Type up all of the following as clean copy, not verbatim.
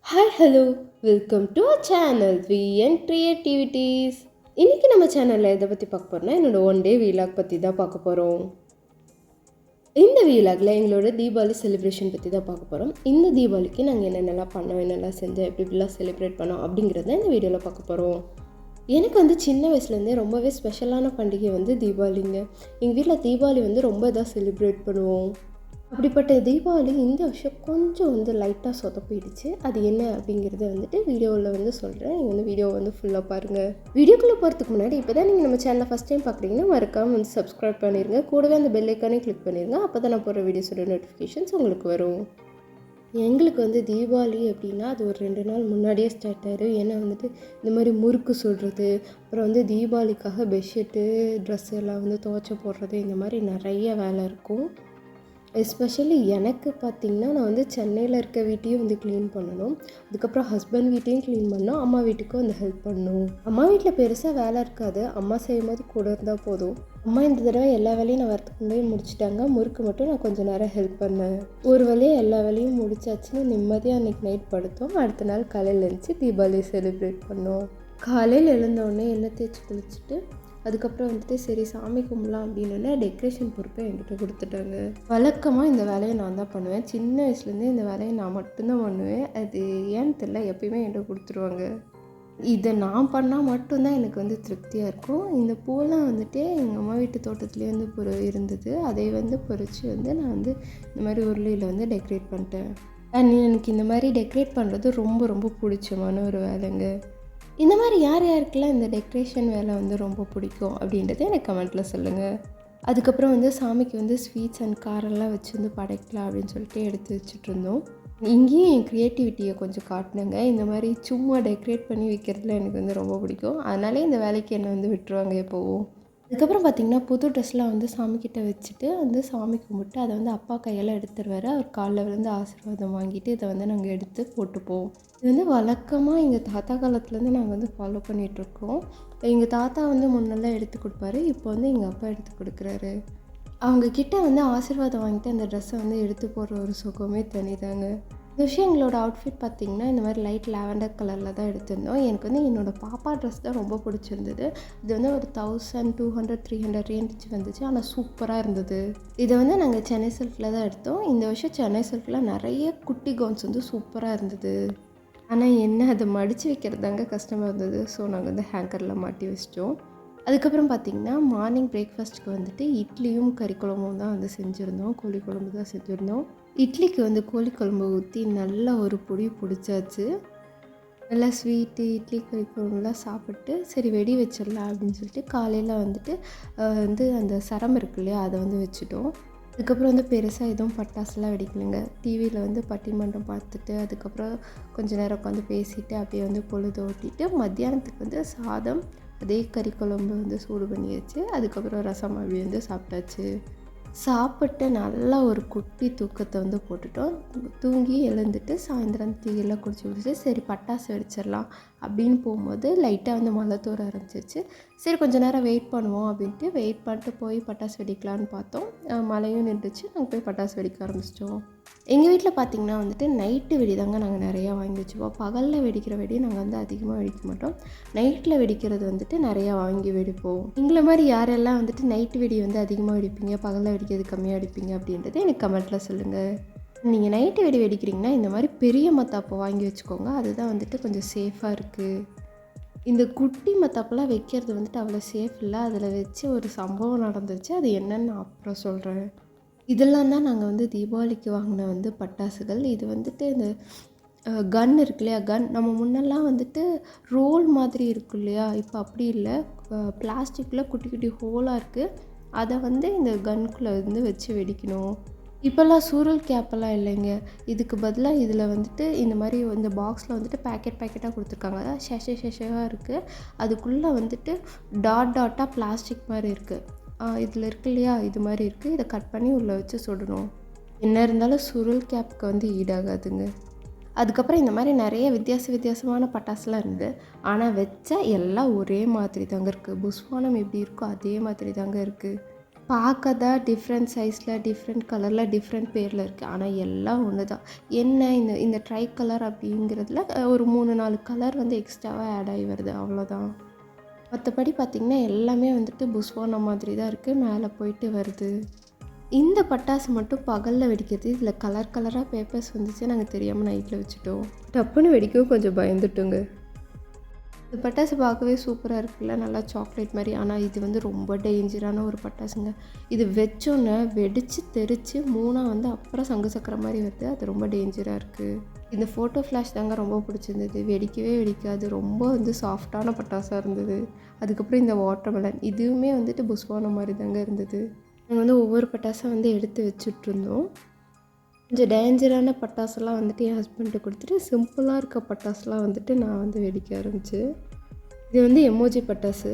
Hi hello welcome to our channel VN creativities. இன்றைக்கி நம்ம சேனலில் எதை பற்றி பார்க்க போகிறோம்னா என்னோடய ஒன் டே வீலாக் பற்றி தான் பார்க்க போகிறோம். இந்த வீலாகில் எங்களோட தீபாவளி செலிப்ரேஷன் பற்றி தான் பார்க்க போகிறோம். இந்த தீபாவளிக்கு நாங்கள் என்னென்னலாம் பண்ணோம், என்னெல்லாம் செஞ்சோம், எப்படி இப்படிலாம் செலிப்ரேட் பண்ணோம் அப்படிங்கிறத இந்த வீடியோவில் பார்க்க போகிறோம். எனக்கு சின்ன வயசுலேருந்தே ரொம்பவே ஸ்பெஷலான பண்டிகை தீபாவளிங்க. எங்கள் வீட்டில் தீபாவளி ரொம்ப இதாக செலிப்ரேட் பண்ணுவோம். அப்படிப்பட்ட தீபாவளி இந்த வருஷம் கொஞ்சம் லைட்டாக சொதப்பிடுச்சு. அது என்ன அப்படிங்கிறத வீடியோவில் சொல்கிறேன். நீங்கள் வீடியோ ஃபுல்லாக பாருங்கள். வீடியோக்குள்ளே போகிறதுக்கு முன்னாடி இப்போ தான் நீங்கள் நம்ம சேனலை ஃபஸ்ட் டைம் பார்க்குறீங்கன்னா மறக்காமல் சப்ஸ்கிரைப் பண்ணிடுங்க. கூடவே அந்த பெல் ஐக்கானே கிளிக் பண்ணிடுங்க. அப்போ தான் நான் போகிற வீடியோஸோட நோட்டிஃபிகேஷன்ஸ் உங்களுக்கு வரும். எங்களுக்கு தீபாவளி அப்படின்னா அது ஒரு 2 நாள் முன்னாடியே ஸ்டார்ட் ஆகிடும். ஏன்னா இந்த மாதிரி முறுக்கு சுடுறது, அப்புறம் தீபாவளிக்காக பெட்ஷீட்டு ட்ரெஸ் எல்லாம் துவைச்சி போடுறது, இந்த மாதிரி நிறைய வேலை இருக்கும். எஸ்பெஷலி எனக்கு பார்த்திங்கன்னா நான் சென்னையில் இருக்க வீட்டையும் க்ளீன் பண்ணணும். அதுக்கப்புறம் ஹஸ்பண்ட் வீட்டையும் க்ளீன் பண்ணணும். அம்மா வீட்டுக்கும் ஹெல்ப் பண்ணணும். அம்மா வீட்டில் பெருசாக வேலை இருக்காது. அம்மா செய்யும்போது கூட இருந்தால் போதும். அம்மா இந்த தடவை எல்லா வேலையும் நான் வரத்துக்கு முன்னாடி முடிச்சிட்டாங்க. முறுக்கு மட்டும் நான் கொஞ்சம் நேரம் ஹெல்ப் பண்ணேன். ஒரு வழியாக எல்லா வேலையும் முடிச்சாச்சுன்னு நிம்மதியாக அன்றைக்கி நைட் படுத்தோம். அடுத்த நாள் காலையில் எழுந்துச்சி தீபாவளி செலிப்ரேட் பண்ணோம். காலையில் எழுந்தோடனே எண்ணெய் தேய்ச்சி குளிச்சுட்டு அதுக்கப்புறம் சரி சாமி கும்பலாம் அப்படின்னு டெக்கரேஷன் பொறுப்பை என்கிட்ட கொடுத்துட்டாங்க. வழக்கமாக இந்த வேலையை நான் தான் பண்ணுவேன். சின்ன வயசுலேருந்தே இந்த வேலையை நான் மட்டும்தான் பண்ணுவேன். அது ஏன்னு தெரியல, எப்பயுமே என்கிட்ட கொடுத்துருவாங்க. இதை நான் பண்ணால் மட்டும்தான் எனக்கு திருப்தியாக இருக்கும். இந்த பூவெல்லாம் எங்கள் அம்மா வீட்டு தோட்டத்துலேயே இருந்தது. அதை பறித்து நான் இந்த மாதிரி உருளையில் டெக்கரேட் பண்ணிட்டேன். எனக்கு இந்த மாதிரி டெக்கரேட் பண்ணுறது ரொம்ப ரொம்ப பிடிச்சமான ஒரு வேலைங்க. இந்த மாதிரி யார் யாருக்கெல்லாம் இந்த டெக்கரேஷன் வேலை ரொம்ப பிடிக்கும் அப்படின்றத எனக்கு கமெண்ட்டில் சொல்லுங்கள். அதுக்கப்புறம் சாமிக்கு ஸ்வீட்ஸ் அண்ட் காரெல்லாம் வச்சு படைக்கலாம் அப்படின்னு சொல்லிட்டு எடுத்து வச்சுட்டு இருந்தோம். இங்கேயும் என் க்ரியேட்டிவிட்டியை கொஞ்சம் காட்டினேங்க. இந்த மாதிரி சும்மா டெக்கரேட் பண்ணி வைக்கிறதுல எனக்கு ரொம்ப பிடிக்கும். அதனாலே இந்த வேலைக்கு என்னை விட்டுருவாங்க எப்போவும். அதுக்கப்புறம் பார்த்திங்கன்னா புது ட்ரெஸ்லாம் சாமிக்கிட்ட வச்சுட்டு சாமி கும்பிட்டு அதை அப்பா கையால் எடுத்துருவார். அவர் காலில் விழுந்து ஆசீர்வாதம் வாங்கிட்டு இதை நாங்கள் எடுத்து போட்டுப்போம். இது வழக்கமாக எங்கள் தாத்தா காலத்துலேருந்து நாங்கள் ஃபாலோ பண்ணிகிட்ருக்கோம். எங்கள் தாத்தா முன்னெல்லாம் எடுத்து கொடுப்பாரு. இப்போ எங்கள் அப்பா எடுத்து கொடுக்குறாரு. அவங்கக்கிட்ட ஆசீர்வாதம் வாங்கிட்டு அந்த ட்ரெஸ்ஸை எடுத்து போடுற ஒரு சுகமே தனிதாங்க. இந்த விஷயம் எங்களோட அவுட்ஃபிட் பார்த்திங்கன்னா இந்த மாதிரி லைட் லாவெண்டர் கலரில் தான் எடுத்திருந்தோம். எனக்கு என்னோடய பாப்பா ட்ரெஸ் தான் ரொம்ப பிடிச்சிருந்தது. இது ஒரு 1200-300 ரேஞ்ச் வந்துச்சு. ஆனால் சூப்பராக இருந்தது. இதை நாங்கள் சென்னை சில்கில் தான் எடுத்தோம். இந்த வருஷம் சென்னை சில்கில் நிறைய குட்டி கவுன்ஸ் சூப்பராக இருந்தது. ஆனால் என்ன அதை மடித்து வைக்கிறதாங்க கஷ்டமாக இருந்தது. ஸோ நாங்கள் ஹேங்கரில் மாட்டி வச்சிட்டோம். அதுக்கப்புறம் பார்த்திங்கன்னா மார்னிங் பிரேக்ஃபாஸ்ட்டுக்கு இட்லியும் கறி குழம்பும் தான் செஞ்சுருந்தோம். கோழி குழம்பு தான் செஞ்சுருந்தோம். இட்லிக்கு கோழி குழம்பு ஊற்றி நல்லா ஒரு பொடி பிடிச்சாச்சு. நல்லா ஸ்வீட்டு இட்லி கறி குழம்புலாம் சாப்பிட்டு சரி வெடி வச்சிடலாம் அப்படின்னு சொல்லிட்டு காலையில் அந்த சரம் இருக்கு இல்லையா அதை வச்சுட்டோம். அதுக்கப்புறம் பெருசாக எதுவும் பட்டாசுலாம் வெடிக்கலைங்க. டிவியில் பட்டிமன்றம் பார்த்துட்டு அதுக்கப்புறம் கொஞ்சம் நேரம் உட்காந்து பேசிவிட்டு அப்படியே பொழுது ஓட்டிட்டு மத்தியானத்துக்கு சாதம் அதே கறி குழம்பு சூடு பண்ணியாச்சு. அதுக்கப்புறம் ரசம் அப்படி சாப்பிட்டாச்சு. சாப்பிட்டு நல்லா ஒரு குட்டி தூக்கத்தை போட்டுட்டோம். தூங்கி எழுந்துட்டு சாயந்தரம் டீயெல்லாம் குடிச்சு சரி பட்டாசு வெடிச்சிடலாம் அப்படின்னு போகும்போது லைட்டாக மழை தூர ஆரம்பிச்சிருச்சு. சரி கொஞ்சம் நேரம் வெயிட் பண்ணுவோம் அப்படின்ட்டு வெயிட் பண்ணிட்டு போய் பட்டாசு வெடிக்கலான்னு பார்த்தோம். மழையும் நின்றுச்சு. நாங்கள் போய் பட்டாசு வெடிக்க ஆரம்பிச்சிட்டோம். எங்கள் வீட்டில் பார்த்திங்கன்னா நைட்டு வெடி தாங்க நாங்கள் நிறையா வாங்கி வச்சுப்போம். பகலில் வெடிக்கிற வெடி நாங்கள் அதிகமாக வெடிக்க மாட்டோம். நைட்டில் வெடிக்கிறது நிறையா வாங்கி வெடிப்போம். எங்களை மாதிரி யாரெல்லாம் நைட்டு வெடி அதிகமாக வெடிப்பீங்க, பகலில் வெடிக்கிறது கம்மியாக வெடிப்பீங்க அப்படின்றது எனக்கு கமெண்ட்டில் சொல்லுங்கள். நீங்கள் நைட்டு வெடி வெடிக்கிறீங்கன்னா இந்த மாதிரி பெரிய மத்தாப்பை வாங்கி வச்சுக்கோங்க. அதுதான் கொஞ்சம் சேஃபாக இருக்குது. இந்த குட்டி மத்தாப்பெல்லாம் வைக்கிறது அவ்வளோ சேஃப் இல்லை. அதில் வச்சு ஒரு சம்பவம் நடந்துச்சு. அது என்னன்னு நான் அப்புறம் சொல்கிறேன். இதெல்லாம் தான் நாங்கள் தீபாவளிக்கு வாங்கின பட்டாசுகள். இது இந்த கன் இருக்கு இல்லையா, கன் நம்ம முன்னெல்லாம் ரோல் மாதிரி இருக்கும் இல்லையா, இப்போ அப்படி இல்லை. பிளாஸ்டிக்கில் குட்டி குட்டி ஹோலாக இருக்குது. அதை இந்த கன்குள்ளே வச்சு வெடிக்கணும். இப்போல்லாம் சூரல் கேப்பெல்லாம் இல்லைங்க. இதுக்கு பதிலாக இதில் இந்த மாதிரி இந்த பாக்ஸில் பேக்கெட்டாக கொடுத்துருக்காங்க. அதான் ஷெஷாக இருக்குது. அதுக்குள்ளே டாட்டாக பிளாஸ்டிக் மாதிரி இருக்குது. இதில் இருக்கு இல்லையா, இது மாதிரி இருக்குது. இதை கட் பண்ணி உள்ளே வச்சு சுடணும். என்ன இருந்தாலும் சுருள் கேப்புக்கு ஈடாகாதுங்க. அதுக்கப்புறம் இந்த மாதிரி நிறைய வித்தியாசமான பட்டாசுலாம் இருந்தது. ஆனால் வச்சா எல்லாம் ஒரே மாதிரி தாங்க இருக்குது. புஸ்வானம் எப்படி இருக்கோ அதே மாதிரி தாங்க இருக்குது. பார்க்க தான் டிஃப்ரெண்ட் சைஸில் டிஃப்ரெண்ட் கலரில் டிஃப்ரெண்ட் பேரில் இருக்குது, ஆனால் எல்லாம் ஒன்று தான். என்ன இந்த இந்த ட்ரை கலர் அப்படிங்கிறதுல ஒரு 3-4 கலர் வந்து எக்ஸ்ட்ராவாக ஆட் ஆகி வருது, அவ்வளோதான். மற்றபடி பார்த்திங்கன்னா எல்லாமே வந்துட்டு புஸ்வானா மாதிரி தான் இருக்குது, மேலே போயிட்டு வருது. இந்த பட்டாசு மட்டும் பகலில் வெடிக்கிறது. இதில் கலர் கலராக பேப்பர்ஸ் வந்துச்சு, நாங்கள் தெரியாமல் நைட்டில் வச்சுட்டோம். டப்புன்னு வெடிக்கவும் கொஞ்சம் பயந்துட்டோங்க. இந்த பட்டாசு பார்க்கவே சூப்பராக இருக்குல்ல, நல்லா சாக்லேட் மாதிரி. ஆனால் இது வந்து ரொம்ப டேஞ்சரான ஒரு பட்டாசுங்க. இது வச்சோன்னே வெடித்து தெரித்து மூணாக வந்து அப்புறம் சங்கு சக்கரை மாதிரி வருது. அது ரொம்ப டேஞ்சராக இருக்குது. இந்த ஃபோட்டோ ஃப்ளாஷ் தாங்க ரொம்ப பிடிச்சிருந்தது. வெடிக்கவே வெடிக்காது, ரொம்ப வந்து சாஃப்டான பட்டாசாக இருந்தது. அதுக்கப்புறம் இந்த வாட்டர்மெலன், இதுவுமே வந்துட்டு புஸ்வானா மாதிரி தாங்க இருந்தது. நாங்கள் வந்து ஒவ்வொரு பட்டாசாக வந்து எடுத்து வச்சுட்ருந்தோம். கொஞ்சம் டேஞ்சரான பட்டாசெல்லாம் வந்துட்டு என் ஹஸ்பண்ட்டு கொடுத்துட்டு, சிம்பிளாக இருக்க பட்டாசுலாம் வந்துட்டு நான் வந்து வெடிக்க ஆரம்பிச்சு. இது வந்து எமோஜி பட்டாசு.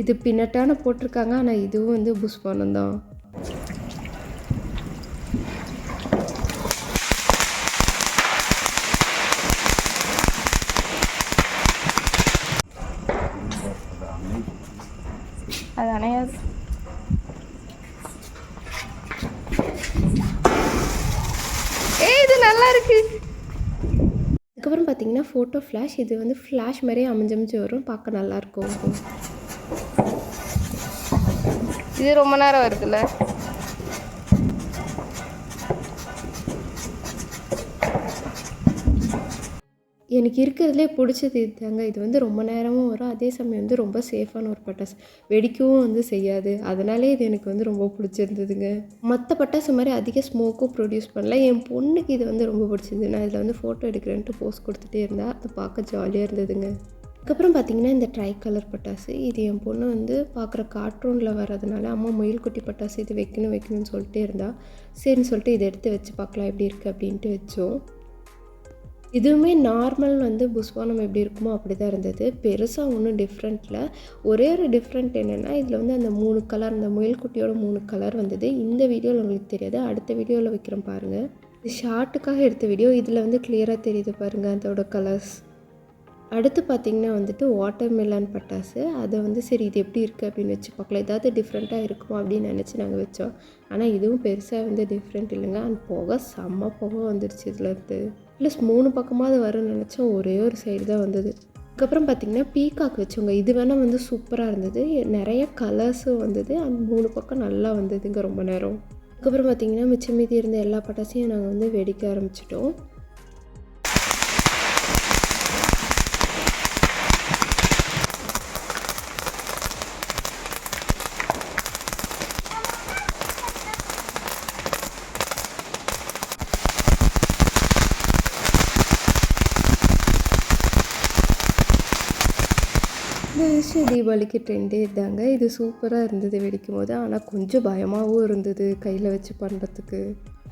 இது பின்னட்டான போட்டிருக்காங்க, ஆனால் இதுவும் வந்து புஸ்வானம் தான். அது அணையாது. இது நல்லா இருக்கு. அதுக்கப்புறம் பார்த்தீங்கன்னா ஃபோட்டோ ஃப்ளாஷ். இது வந்து ஃப்ளாஷ் மாதிரியே அமைஞ்சு வரும், பார்க்க நல்லாயிருக்கும். இது ரொம்ப நேரம் வருதுல்ல. எனக்கு இருக்கிறதுலே பிடிச்சது இதுதாங்க. இது வந்து ரொம்ப நேரமும் வரும், அதே சமயம் வந்து ரொம்ப சேஃபான ஒரு பட்டாசு, வெடிக்கவும் வந்து செய்யாது. அதனாலே இது எனக்கு வந்து ரொம்ப பிடிச்சிருந்ததுங்க. மற்ற பட்டாசு மாதிரி அதிக ஸ்மோக்கும் ப்ரொடியூஸ் பண்ணல. என் பொண்ணுக்கு இது வந்து ரொம்ப பிடிச்சிருந்தது. நான் இதில் வந்து ஃபோட்டோ எடுக்கிறேன்ட்டு போஸ்ட் கொடுத்துட்டே இருந்தால் அது பார்க்க ஜாலியாக இருந்ததுங்க. அதுக்கப்புறம் பார்த்திங்கன்னா இந்த ட்ரை கலர் பட்டாசு. இது என் பொண்ணு வந்து பார்க்குற கார்ட்டூனில் வர்றதுனால அம்மா முயல் குட்டி பட்டாசு இது வைக்கணும்னு சொல்லிட்டே இருந்தால், சரின்னு சொல்லிட்டு இதை எடுத்து வச்சு பார்க்கலாம் எப்படி இருக்குது அப்படின்ட்டு வச்சோம். இதுவுமே நார்மல் வந்து புஸ்வானம் எப்படி இருக்குமோ அப்படி தான் இருந்தது. பெருசாக ஒன்றும் டிஃப்ரெண்ட்டில். ஒரே ஒரு டிஃப்ரெண்ட் என்னென்னா, இதில் வந்து அந்த 3 கலர், அந்த முயல்குட்டியோட 3 கலர் வந்தது. இந்த வீடியோவில் உங்களுக்கு தெரியாது, அடுத்த வீடியோவில் வைக்கிறேன் பாருங்கள். இது ஷார்ட்டுக்காக எடுத்த வீடியோ. இதில் வந்து கிளியராக தெரியுது பாருங்கள் அதோட கலர்ஸ். அடுத்து பார்த்திங்கன்னா வந்துட்டு வாட்டர்மெலன் பட்டாசு. அதை வந்து சரி இது எப்படி இருக்குது அப்படின்னு வச்சு பார்க்கலாம், ஏதாவது டிஃப்ரெண்ட்டாக இருக்குமா அப்படின்னு நினச்சி நாங்கள் வச்சோம். ஆனால் இதுவும் பெருசாக வந்து டிஃப்ரெண்ட் இல்லைங்க. அந்த புகை செம்ம புகை வந்துடுச்சு இதுலேருந்து. ப்ளஸ் 3 பக்கமாவது வரும்னு நினச்சோம், ஒரே ஒரு சைடு தான் வந்தது. அதுக்கப்புறம் பார்த்திங்கன்னா பீகாக் வச்சோங்க. இது வேணால் வந்து சூப்பராக இருந்தது, நிறைய கலர்ஸும் வந்தது. அந்த 3 பக்கம் நல்லா வந்ததுங்க ரொம்ப நேரம். அதுக்கப்புறம் பார்த்திங்கன்னா மிச்சம் மீதி இருந்த எல்லா பட்டாசையும் நாங்கள் வந்து வெடிக்க ஆரம்பிச்சிட்டோம். இந்த விஷயம் தீபாவளிக்கு ட்ரெண்டே இருந்தாங்க. இது சூப்பராக இருந்தது வெடிக்கும் போது, ஆனால் கொஞ்சம் பயமாகவும் இருந்தது கையில் வச்சு பண்ணுறதுக்கு.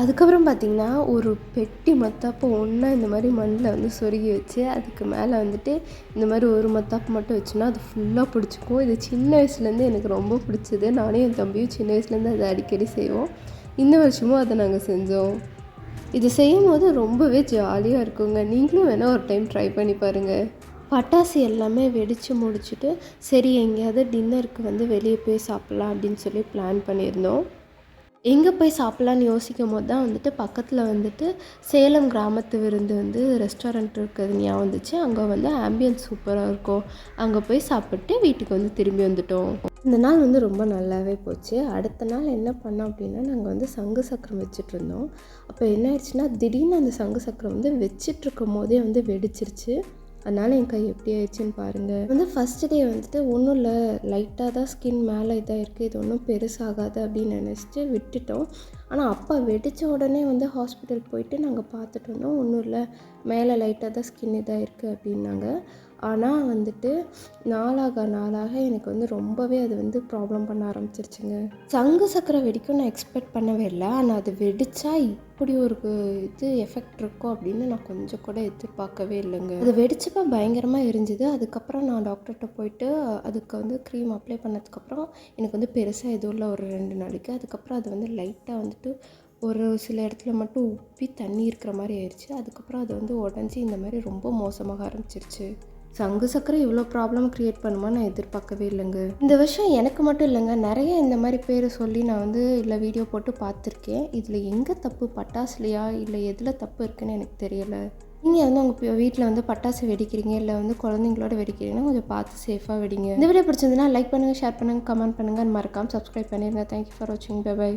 அதுக்கப்புறம் பார்த்திங்கன்னா ஒரு பெட்டி மத்தாப்பு ஒன்றா இந்த மாதிரி மண்ணில் வந்து சொருகி வச்சு, அதுக்கு மேலே வந்துட்டு இந்த மாதிரி ஒரு மத்தாப்பு மட்டும் வச்சோன்னா அது ஃபுல்லாக பிடிச்சிக்கும். இது சின்ன வயசுலேருந்து எனக்கு ரொம்ப பிடிச்சது. நானே என் தம்பியும் சின்ன வயசுலேருந்து அதை அடிக்கடி செய்வோம். இந்த வருஷமும் அதை நாங்கள் செஞ்சோம். இது செய்யும் போது ரொம்பவே ஜாலியாக இருக்குங்க. நீங்களும் வேணால் ஒரு டைம் ட்ரை பண்ணி பாருங்கள். பட்டாசு எல்லாமே வெடித்து முடிச்சுட்டு, சரி எங்கேயாவது டின்னருக்கு வந்து வெளியே போய் சாப்பிட்லாம் அப்படின்னு சொல்லி பிளான் பண்ணியிருந்தோம். எங்கே போய் சாப்பிட்லான்னு யோசிக்கும் போது தான் வந்துட்டு பக்கத்தில் வந்துட்டு சேலம் கிராமத்து விருந்து வந்து ரெஸ்டாரண்ட் இருக்கிறது ஞாபகம் வந்துச்சு. அங்கே வந்து ஆம்பியன்ஸ் சூப்பராக இருக்கும். அங்கே போய் சாப்பிட்டு வீட்டுக்கு வந்து திரும்பி வந்துட்டோம். இந்த நாள் வந்து ரொம்ப நல்லாவே போச்சு. அடுத்த நாள் என்ன பண்ணோம் அப்படின்னா, நாங்கள் வந்து சங்கு சக்கரம் வச்சுட்ருந்தோம். அப்போ என்ன ஆயிடுச்சுன்னா, திடீர்னு அந்த சங்கு சக்கரம் வந்து வச்சிட்ருக்கும் போதே வந்து வெடிச்சிருச்சு. அதனால் என் கை எப்படி ஆயிடுச்சுன்னு பாருங்கள். வந்து ஃபஸ்ட்டு டே வந்துட்டு ஒன்றும் இல்லை, லைட்டாக தான் ஸ்கின் மேலே இதாக இருக்குது, இது ஒன்றும் பெருசாகாது அப்படின்னு நினச்சிட்டு விட்டுட்டோம். ஆனால் அப்போ வெடித்த உடனே வந்து ஹாஸ்பிட்டல் போயிட்டு நாங்கள் பார்த்துட்டு வந்தோம். ஒன்றும் இல்லை, மேலே லைட்டாக தான் ஸ்கின் இதாக இருக்குது அப்படின்னாங்க. ஆனால் வந்துட்டு நாளாக எனக்கு வந்து ரொம்பவே அது வந்து ப்ராப்ளம் பண்ண ஆரம்பிச்சிருச்சுங்க. சங்கு சக்கரை வெடிக்கும் நான் எக்ஸ்பெக்ட் பண்ணவே இல்லை. ஆனால் அது வெடித்தா இப்படி ஒரு இது எஃபெக்ட் இருக்கும் அப்படின்னு நான் கொஞ்சம் கூட எதிர்பார்க்கவே இல்லைங்க. அது வெடிச்சப்போ பயங்கரமாக எரிஞ்சுது. அதுக்கப்புறம் நான் டாக்டர்கிட்ட போயிட்டு அதுக்கு வந்து க்ரீம் அப்ளை பண்ணதுக்கப்புறம் எனக்கு வந்து பெருசாக எதுவும் இல்லை ஒரு 2 நாளைக்கு. அதுக்கப்புறம் அது வந்து லைட்டாக வந்துட்டு ஒரு சில இடத்துல மட்டும் உப்பி தண்ணி இருக்கிற மாதிரி ஆயிடுச்சு. அதுக்கப்புறம் அது வந்து உடஞ்சி இந்த மாதிரி ரொம்ப மோசமாக ஆரம்பிச்சிருச்சு. சங்கு சக்கரை இவ்வளோ ப்ராப்ளம் க்ரியேட் பண்ணுமா நான் எதிர்பார்க்கவே இல்லைங்க. இந்த விஷயம் எனக்கு மட்டும் இல்லைங்க, நிறைய இந்த மாதிரி பேரை சொல்லி நான் வந்து இல்லை வீடியோ போட்டு பார்த்துருக்கேன். இதில் எங்கே தப்பு, பட்டாசுலையா இல்லை எதில் தப்பு இருக்குதுன்னு எனக்கு தெரியலை. நீங்கள் வந்து உங்கள் வீட்டில் வந்து பட்டாசு வெடிக்கிறீங்க இல்லை வந்து குழந்தைங்களோட வெடிக்கிறீங்கன்னா கொஞ்சம் பார்த்து சேஃபாக வெடிங்க. இந்த வீடியோ பிடிச்சிருந்ததுன்னா லைக் பண்ணுங்கள், ஷேர் பண்ணுங்கள், கமெண்ட் பண்ணுங்கள், மறக்காமல் சப்ஸ்கிரைப் பண்ணிடுங்க. தேங்க்யூ ஃபார் வாட்சிங். Bye by.